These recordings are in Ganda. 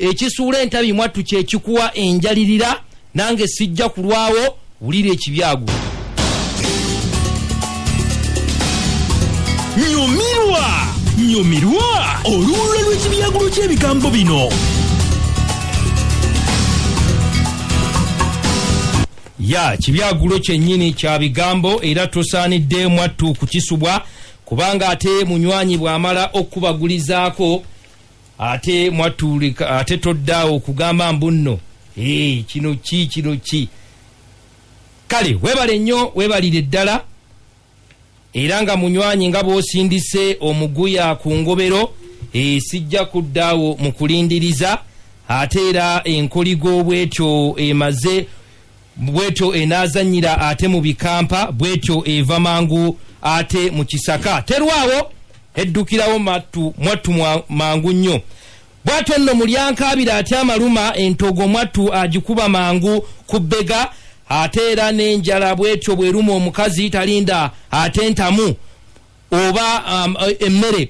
ekisuula entabi mwattu kye kikuwa enjalirira nange sijja kulwawo wulira ekibyago. Nyumirwa olulwe lw'ekibyagulo ky'ebigambo bino. Kibyagulo kyennyini kya bigambo era tosaanidde mwattu kukisubwa kubanga ate munywanyi bw'amala okubagulizaako ate mwatulika ate toddaawo okugamba mbunno kino ki kale webale nnyo webalire ddala era nga munywanyi nga bw'osindise omuguya ku ngobero sijja kuddaawo mu kulindiriza ate era enkoligo bwetyo emaze bwetyo enaazannyira ate mu bikampa bwetyo eva mangu ate mu kisaka terwawo eddukirawo mwattu mangu nnyo bwatyo nno mulyankabira ate amaluma entogo mwattu agikuba mangu ku bbega ate era n'enjala bwetyo bweruma omukazi talinda ate entamu oba emmere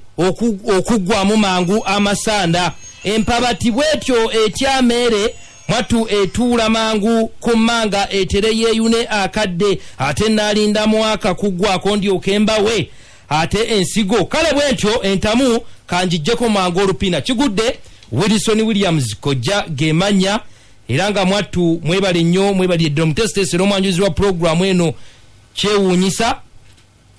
okuggwamu mangu amasanda empabati bwetyo etyameere mwattu etuula mangu ku mmanga etere yeeyune akadde ate nalinda mwaka kuggwako ndyoke mbawe ate ensigo kale bwetyo entamu kanjijjeko mangu olupina kigudde Wilson Williams kojja gemanya era nga mwattu mwebale nnyo mwebali eddira omutesitesi era omwanjuzi wa puroguramu eno Kyewuunyisa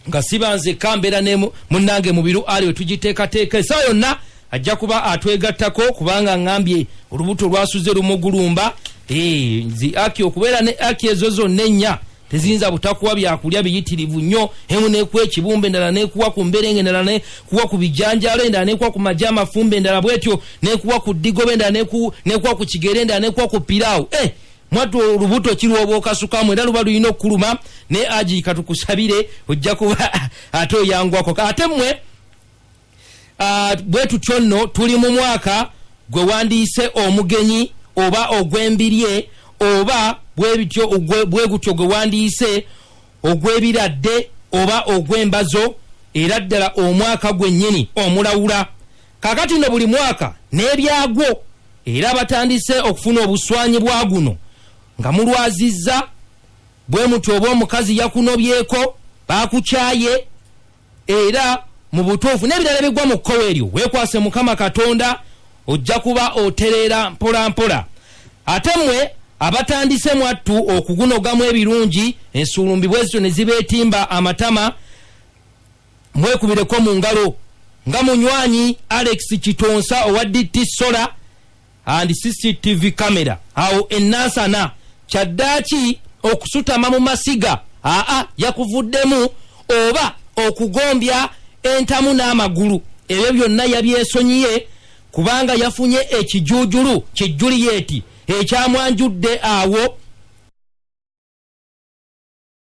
nga sibanze kambeera munnange mubiru ali wetugiteekateeka essaawa yonna ajja kuba atwegattako kubanga ngambye olubuto lwasuze lumugulumba nzi aki okubeera ne aki ezo zonna ennya teziyinza butakuwa byakulya biyitirivu nnyo emu nekuwa ekibumba endala nekuwa ku mberenge endala nekuwa ku bijanjalo endala nekuwa ku majja amafumba endala bwetyo nekuwa ku ddigobe endala nekuwa ku kigere endala nekuwa ku piraawo mwattu olubuto kirwoba okasukamu era luba lulina okukuluma ne aji katukusabire ojja kuba ate oyangwako ate mmwe bwe tutyo nno tuli mu mwaka gwe wandiise omugenyi oba ogw'embirye oba bwe gutyo gwe wandiise ogw'ebiradde oba ogw'embazo era ddala omwaka gwennyini omulawula kakati nno buli mwaka n'ebyagwo era batandise okufuna obuswanyi bwa guno nga mulwazizza bwe mutyo oba omukazi yakunobyeko bakukyaye era mu butuufu n'ebirala bigwa mu kkowe eryo weekwase Mukama Katonda ojja kuba oterera mpola mpola ate mmwe abatandise mwattu okugunogamu ebirungi ensulumbi bwezityo ne zibeetimba amatama mwekubireko mu ngalo nga munywanyi Alex Kitonsa owa DT Solar and CCTV camera awo ennansana kyaddaaki okusutama mu masiga yakuvuddemu oba okugombya entamu n'amagulu ebyo byonna yabyesonyiye kubanga yafunye ekijuujulu kijuliyeti ekyamwanjudde awo